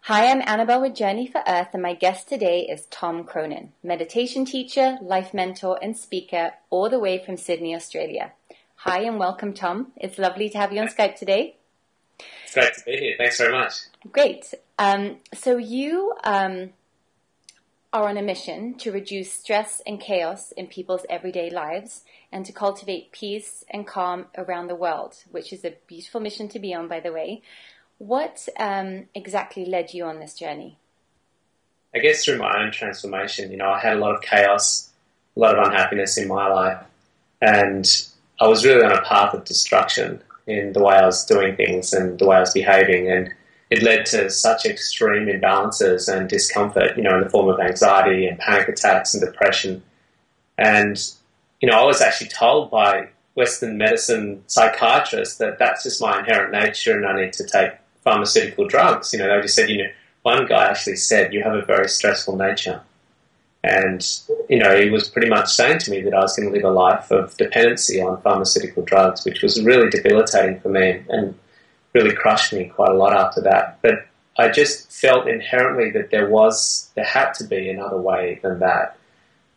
Hi, I'm Annabel with Journey for Earth, and my guest today is Tom Cronin, meditation teacher, life mentor, and speaker, all the way from Sydney, Australia. Hi, and welcome, Tom. It's lovely to have you on Skype today. It's great to be here. Thanks very much. Great. So you are on a mission to reduce stress and chaos in people's everyday lives and to cultivate peace and calm around the world, which is a beautiful mission to be on, by the way. What exactly led you on this journey? I guess through my own transformation, I had a lot of chaos, a lot of unhappiness in my life, and I was really on a path of destruction in the way I was doing things and the way I was behaving, and it led to such extreme imbalances and discomfort, in the form of anxiety and panic attacks and depression. And, I was actually told by Western medicine psychiatrists that that's just my inherent nature and I need to take pharmaceutical drugs. They just said, one guy actually said, you have a very stressful nature. And, he was pretty much saying to me that I was going to live a life of dependency on pharmaceutical drugs, which was really debilitating for me and really crushed me quite a lot after that. But I just felt inherently that there had to be another way than that.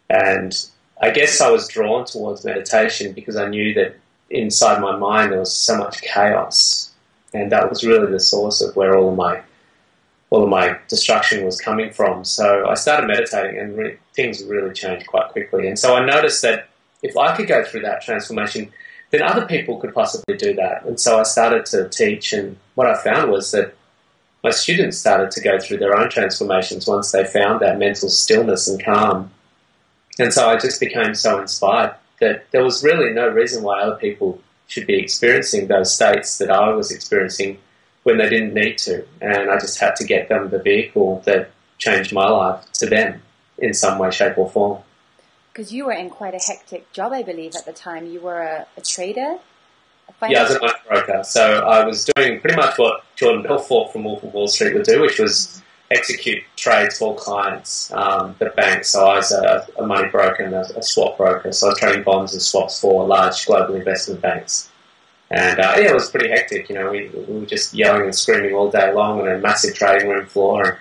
And I guess I was drawn towards meditation because I knew that inside my mind there was so much chaos. And that was really the source of where all of my destruction was coming from. So I started meditating and things really changed quite quickly. And so I noticed that if I could go through that transformation, then other people could possibly do that. And so I started to teach, and what I found was that my students started to go through their own transformations once they found that mental stillness and calm. And so I just became so inspired that there was really no reason why other people should be experiencing those states that I was experiencing when they didn't need to. And I just had to get them the vehicle that changed my life to them in some way, shape or form. Because you were in quite a hectic job, I believe, at the time. You were a trader? Yeah, I was a money broker. So I was doing pretty much what Jordan Belfort from Wolf of Wall Street would do, which was execute trades for clients, the banks. So I was a money broker and a swap broker. So I was trading bonds and swaps for large global investment banks. And it was pretty hectic. We were just yelling and screaming all day long on a massive trading room floor. And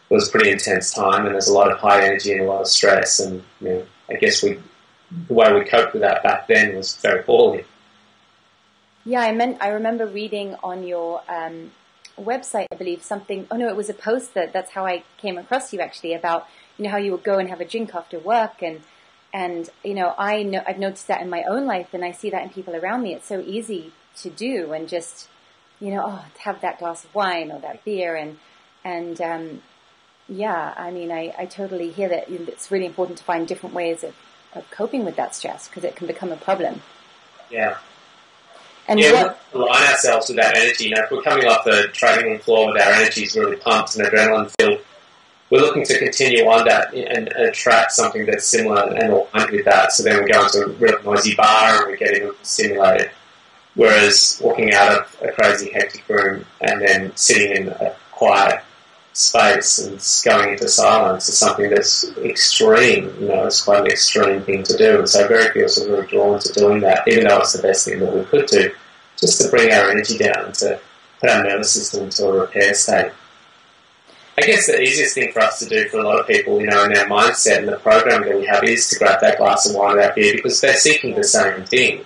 it was a pretty intense time, and there's a lot of high energy and a lot of stress. And I guess the way we coped with that back then was very poorly. Yeah, I remember reading on your website, I believe, it was a post that's how I came across you actually, about how you would go and have a drink after work, and I've noticed that in my own life, and I see that in people around me. It's so easy to do, and just to have that glass of wine or that beer, and I totally hear that it's really important to find different ways of coping with that stress, because it can become a problem. Yeah. And we align ourselves with that energy. If we're coming off the trading room floor with our energies really pumped and adrenaline filled, we're looking to continue on that and attract something that's similar and aligned with that. So then we go into a real noisy bar and we're getting stimulated. Whereas walking out of a crazy hectic room and then sitting in a quiet space and going into silence is something that's extreme. It's quite an extreme thing to do. And so very few of us are really drawn to doing that, even though it's the best thing that we could do, just to bring our energy down and to put our nervous system into a repair state. I guess the easiest thing for us to do for a lot of people, in our mindset and the program that we have is to grab that glass of wine or that beer, because they're seeking the same thing.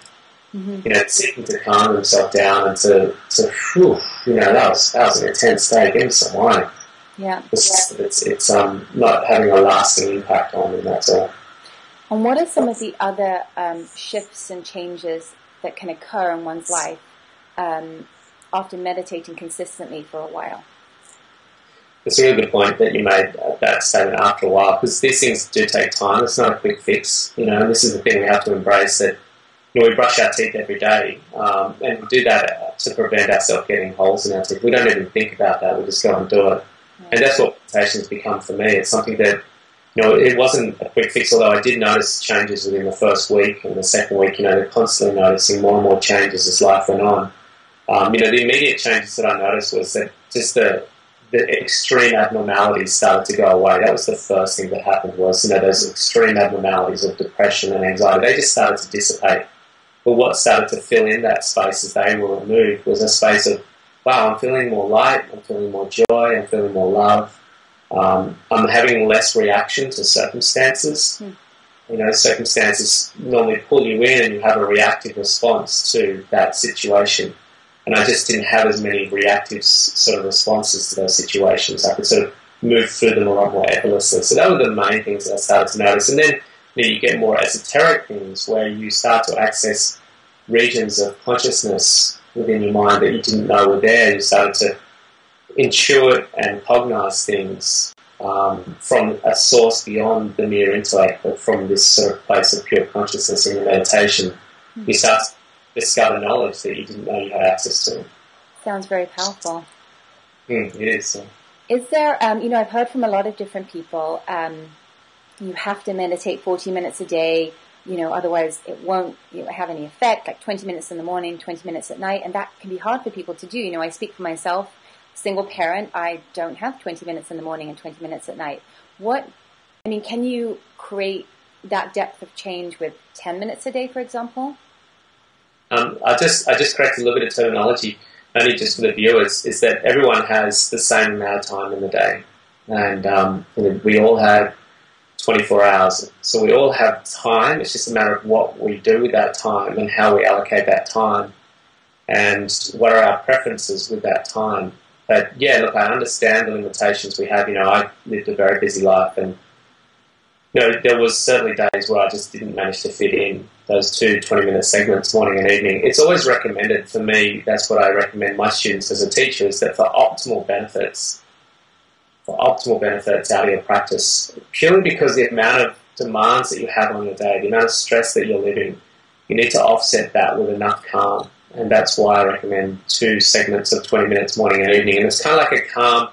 Mm-hmm. Seeking to calm themselves down and that was an intense day. Give me some wine. Yeah. It's not having a lasting impact on them, that's all. And what are some of the other shifts and changes that can occur in one's life after meditating consistently for a while? It's a really good point that you made, that statement, after a while, because these things do take time. It's not a quick fix, and this is the thing we have to embrace, that we brush our teeth every day, and we do that to prevent ourselves getting holes in our teeth. We don't even think about that, we just go and do it. And that's what meditation's become for me. It's something that, it wasn't a quick fix, although I did notice changes within the first week and the second week. They're constantly noticing more and more changes as life went on. The immediate changes that I noticed was that just the extreme abnormalities started to go away. That was the first thing that happened, was, those extreme abnormalities of depression and anxiety, they just started to dissipate. But what started to fill in that space as they were removed was a space of wow, I'm feeling more light, I'm feeling more joy, I'm feeling more love. I'm having less reaction to circumstances. You know, circumstances normally pull you in and you have a reactive response to that situation. And I just didn't have as many reactive sort of responses to those situations. I could sort of move through them a lot more effortlessly. So that were the main things that I started to notice. And then you get more esoteric things where you start to access regions of consciousness within your mind that you didn't know were there. You started to intuit and cognize things from a source beyond the mere intellect, but from this sort of place of pure consciousness in your meditation. You start to discover knowledge that you didn't know you had access to. Sounds very powerful. It is. Is there, I've heard from a lot of different people, you have to meditate 40 minutes a day, otherwise it won't have any effect, like 20 minutes in the morning, 20 minutes at night, and that can be hard for people to do. I speak for myself, single parent, I don't have 20 minutes in the morning and 20 minutes at night. Can you create that depth of change with 10 minutes a day, for example? I just corrected a little bit of terminology, only just for the viewers, is that everyone has the same amount of time in the day. And we all have 24 hours. So we all have time. It's just a matter of what we do with that time and how we allocate that time and what are our preferences with that time. But yeah, look, I understand the limitations we have. I lived a very busy life, and there was certainly days where I just didn't manage to fit in those 2 20-minute segments, morning and evening. It's always recommended for me, that's what I recommend my students as a teacher, is that for optimal benefits out of your practice, purely because the amount of demands that you have on your day, the amount of stress that you're living, you need to offset that with enough calm. And that's why I recommend 2 segments of 20 minutes morning and evening. And it's kind of like a calm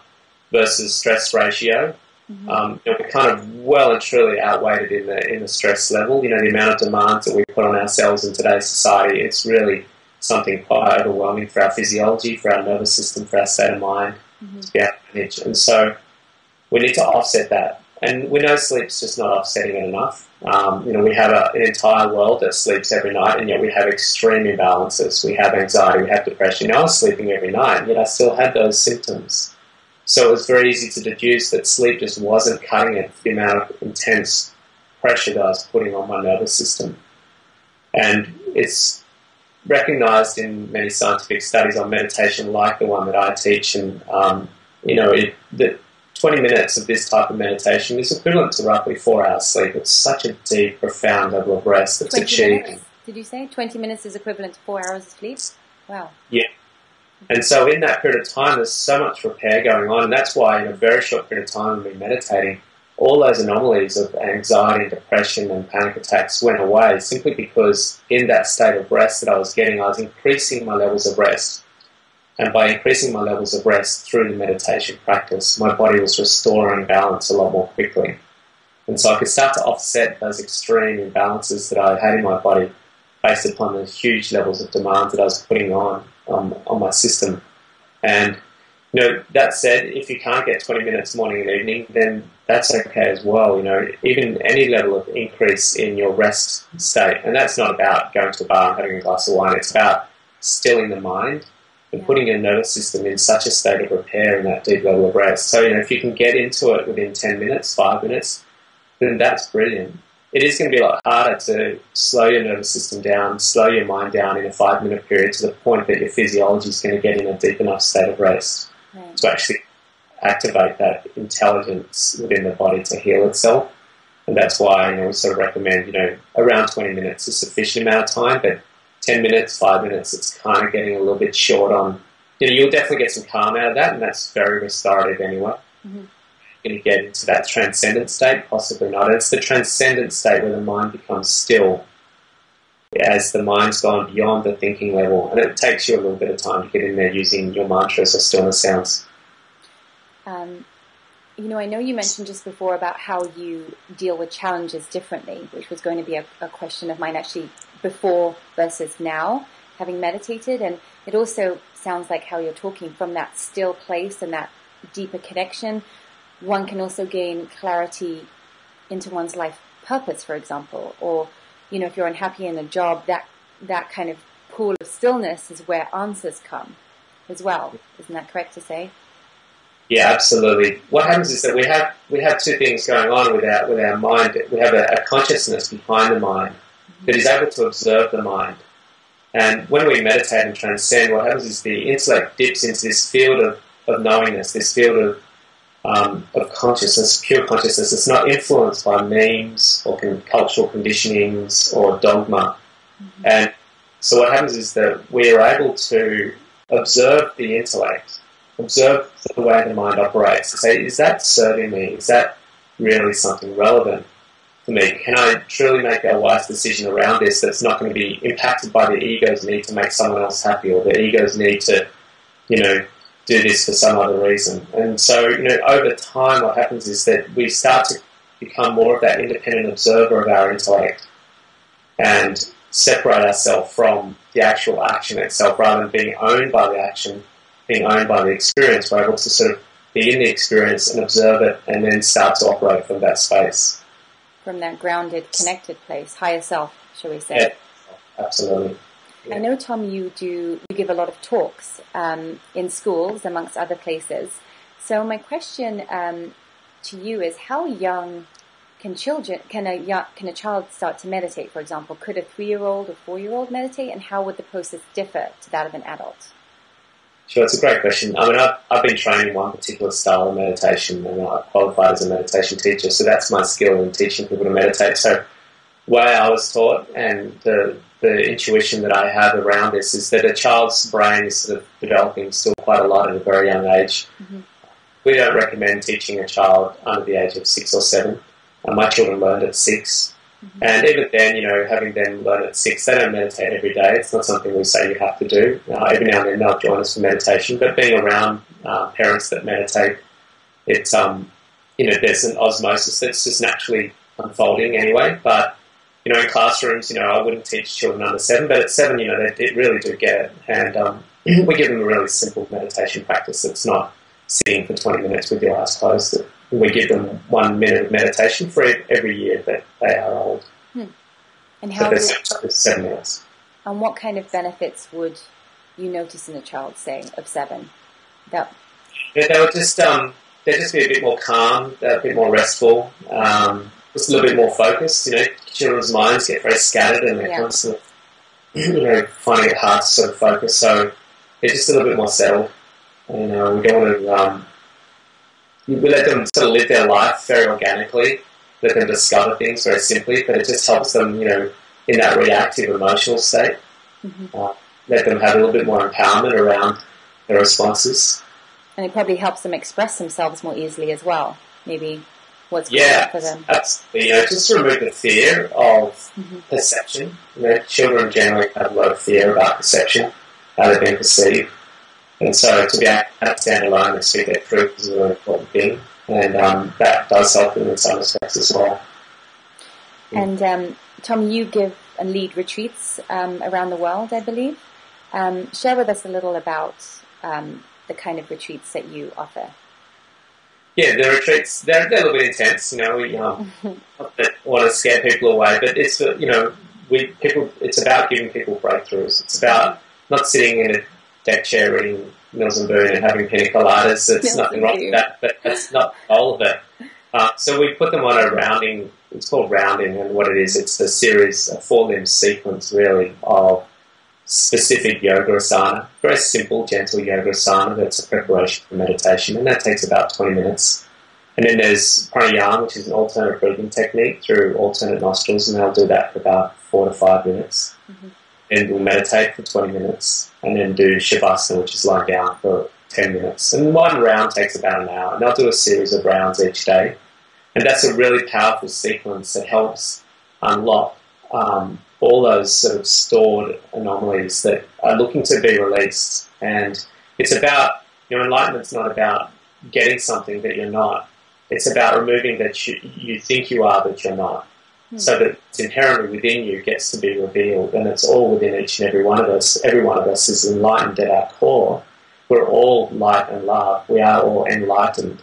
versus stress ratio. We're kind of well and truly outweighed in the stress level. The amount of demands that we put on ourselves in today's society, it's really something quite overwhelming for our physiology, for our nervous system, for our state of mind to be able to manage. And so we need to offset that. And we know sleep's just not offsetting it enough. We have an entire world that sleeps every night, and yet we have extreme imbalances. We have anxiety, we have depression. I was sleeping every night, and yet I still had those symptoms. So it was very easy to deduce that sleep just wasn't cutting it for the amount of intense pressure that I was putting on my nervous system. And it's recognised in many scientific studies on meditation like the one that I teach, and that 20 minutes of this type of meditation is equivalent to roughly 4 hours sleep. It's such a deep, profound level of rest that's achieved. Minutes, did you say 20 minutes is equivalent to 4 hours of sleep? Wow. Yeah. And so in that period of time, there's so much repair going on, and that's why in a very short period of time when we're meditating, all those anomalies of anxiety and depression and panic attacks went away, simply because in that state of rest that I was getting, I was increasing my levels of rest. And by increasing my levels of rest through the meditation practice, my body was restoring balance a lot more quickly. And so I could start to offset those extreme imbalances that I had in my body based upon the huge levels of demand that I was putting on my system. And, that said, if you can't get 20 minutes morning and evening, then that's okay as well. Even any level of increase in your rest state. And that's not about going to a bar and having a glass of wine. It's about stilling the mind and putting your nervous system in such a state of repair in that deep level of rest. So, if you can get into it within 10 minutes, 5 minutes, then that's brilliant. It is going to be a lot harder to slow your nervous system down, slow your mind down in a 5-minute period to the point that your physiology is going to get in a deep enough state of rest to actually activate that intelligence within the body to heal itself. And that's why we sort of recommend, around 20 minutes is a sufficient amount of time, but 10 minutes, 5 minutes, it's kind of getting a little bit short on, you'll definitely get some calm out of that, and that's very restorative anyway. Going to get into that transcendent state? Possibly not. It's the transcendent state where the mind becomes still as the mind's gone beyond the thinking level, and it takes you a little bit of time to get in there using your mantras or stillness sounds. I know you mentioned just before about how you deal with challenges differently, which was going to be a question of mine actually before versus now, having meditated. And it also sounds like how you're talking from that still place and that deeper connection. One can also gain clarity into one's life purpose, for example. Or, if you're unhappy in a job, that kind of pool of stillness is where answers come. as well. Isn't that correct to say? Yeah, absolutely. What happens is that we have two things going on with our mind. We have a consciousness behind the mind that is able to observe the mind. And when we meditate and transcend, what happens is the intellect dips into this field of knowingness, this field of consciousness, pure consciousness. It's not influenced by memes or cultural conditionings or dogma. Mm-hmm. And so what happens is that we are able to observe the intellect, observe the way the mind operates, and say, is that serving me? Is that really something relevant for me? Can I truly make a wise decision around this that's not going to be impacted by the ego's need to make someone else happy, or the ego's need to, do this for some other reason? And so, over time what happens is that we start to become more of that independent observer of our intellect and separate ourselves from the actual action itself, rather than being owned by the action, being owned by the experience. We're able to sort of be in the experience and observe it, and then start to operate from that space. From that grounded, connected place, higher self, shall we say? Yeah, absolutely. Yeah. I know, Tom, you give a lot of talks in schools, amongst other places. So my question to you is, how young can a child start to meditate, for example? Could a 3-year-old or 4-year-old meditate, and how would the process differ to that of an adult? Sure, it's a great question. I mean, I've been trained in one particular style of meditation, and I qualified as a meditation teacher, so that's my skill in teaching people to meditate. So the way I was taught, and the intuition that I have around this, is that a child's brain is sort of developing still quite a lot at a very young age. Mm-hmm. We don't recommend teaching a child under the age of 6 or 7. My children learned at 6. Mm-hmm. And even then, having them learn at 6, they don't meditate every day. It's not something we say you have to do. Every now and then they'll join us for meditation. But being around parents that meditate, it's, there's an osmosis that's just naturally unfolding anyway. But, in classrooms, I wouldn't teach children under 7. But at 7, they really do get it. And we give them a really simple meditation practice. It's not sitting for 20 minutes with your eyes closed. We give them 1 minute of meditation for every year that they are old. And how? So 7 minutes. And what kind of benefits would you notice in a child, say, of 7? They would just they'd just be a bit more calm, a bit more restful, just a little bit more focused. Children's minds get very scattered, and they're constantly, finding it hard to sort of focus. So they're just a little bit more settled. And we don't want to. We let them sort of live their life very organically, let them discover things very simply, but it just helps them, in that reactive emotional state. Mm-hmm. Let them have a little bit more empowerment around their responses. And it probably helps them express themselves more easily as well, maybe what's going on for them. Absolutely. Just to remove the fear of perception. Children generally have a lot of fear about perception, how they're being perceived. And so to be able to stand alone and speak their truth is a really important thing. And that does help them in some respects as well. And Tom, you give and lead retreats around the world, I believe. Share with us a little about the kind of retreats that you offer. Yeah, the retreats, they're a little bit intense. We not want to scare people away, but it's, it's about giving people breakthroughs. It's about not sitting in a deck chair reading Mills and Boon and having pina coladas. There's nothing wrong with that, but that's not the goal of it. So we put them on a rounding, it's called rounding, and what it is, it's a series, a 4-limb sequence really of specific yoga asana, very simple, gentle yoga asana that's a preparation for meditation, and that takes about 20 minutes. And then there's pranayama, which is an alternate breathing technique through alternate nostrils, and they'll do that for about 4 to 5 minutes. Mm-hmm. And we'll meditate for 20 minutes, and then do shavasana, which is lying down, for 10 minutes. And one round takes about an hour, and they'll do a series of rounds each day. And that's a really powerful sequence that helps unlock all those sort of stored anomalies that are looking to be released. And it's about, enlightenment's not about getting something that you're not. It's about removing that you think you are, but you're not. So that it's inherently within you gets to be revealed, and it's all within each and every one of us. Every one of us is enlightened at our core. We're all light and love. We are all enlightened,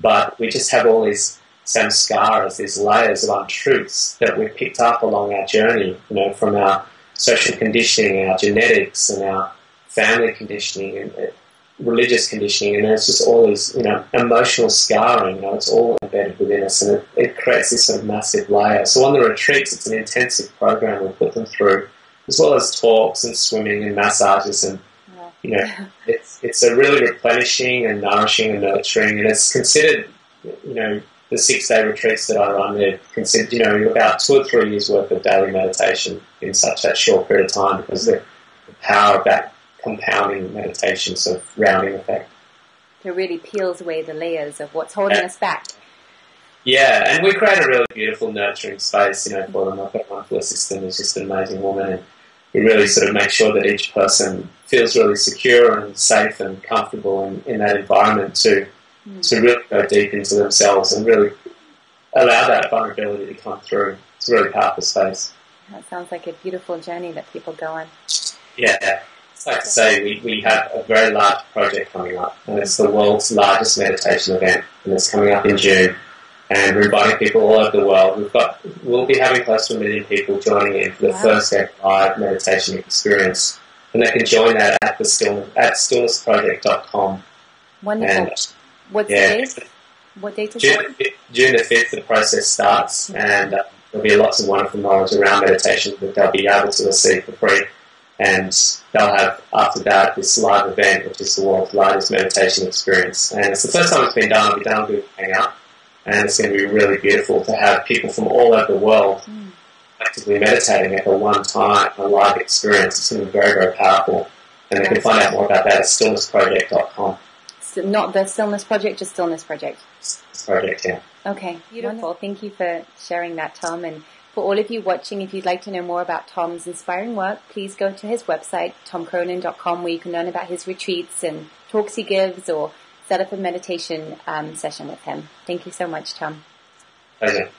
but we just have all these samskaras, these layers of untruths that we've picked up along our journey, from our social conditioning, our genetics, and our family conditioning, and religious conditioning, and there's just all these, emotional scarring. It's all embedded within us, and it creates this sort of massive layer. So on the retreats, it's an intensive program we put them through, as well as talks and swimming and massages, and it's a really replenishing and nourishing and nurturing, and it's considered, the 6-day retreats that I run, they're considered, about 2 or 3 years worth of daily meditation in such that short period of time, because the power of that compounding meditation sort of rounding effect. It really peels away the layers of what's holding us back. Yeah, and we create a really beautiful, nurturing space, for them. I've got a wonderful assistant who's just an amazing woman, and we really sort of make sure that each person feels really secure and safe and comfortable in that environment to really go deep into themselves and really allow that vulnerability to come through. It's a really powerful space. That sounds like a beautiful journey that people go on. Yeah. Like to say, we have a very large project coming up, and it's the world's largest meditation event, and it's coming up in June, and we're inviting people all over the world. We'll be having close to 1 million people joining in for the first ever live meditation experience, and they can join that at stillnessproject.com. Wonderful. And, what's the date? What date is it? June the 5th, the process starts, and there'll be lots of wonderful knowledge around meditation that they'll be able to receive for free. And they'll have, after that, this live event, which is the world's largest meditation experience. And it's the first time it's been done. We've done a good hangout. And it's going to be really beautiful to have people from all over the world actively meditating at the one time, a live experience. It's going to be very, very powerful. And they can find out more about that at stillnessproject.com. Not the Stillness Project, just Stillness Project. Stillness Project, yeah. Okay, beautiful. Thank you for sharing that, Tom. And for all of you watching, if you'd like to know more about Tom's inspiring work, please go to his website, tomcronin.com, where you can learn about his retreats and talks he gives, or set up a meditation session with him. Thank you so much, Tom. Pleasure.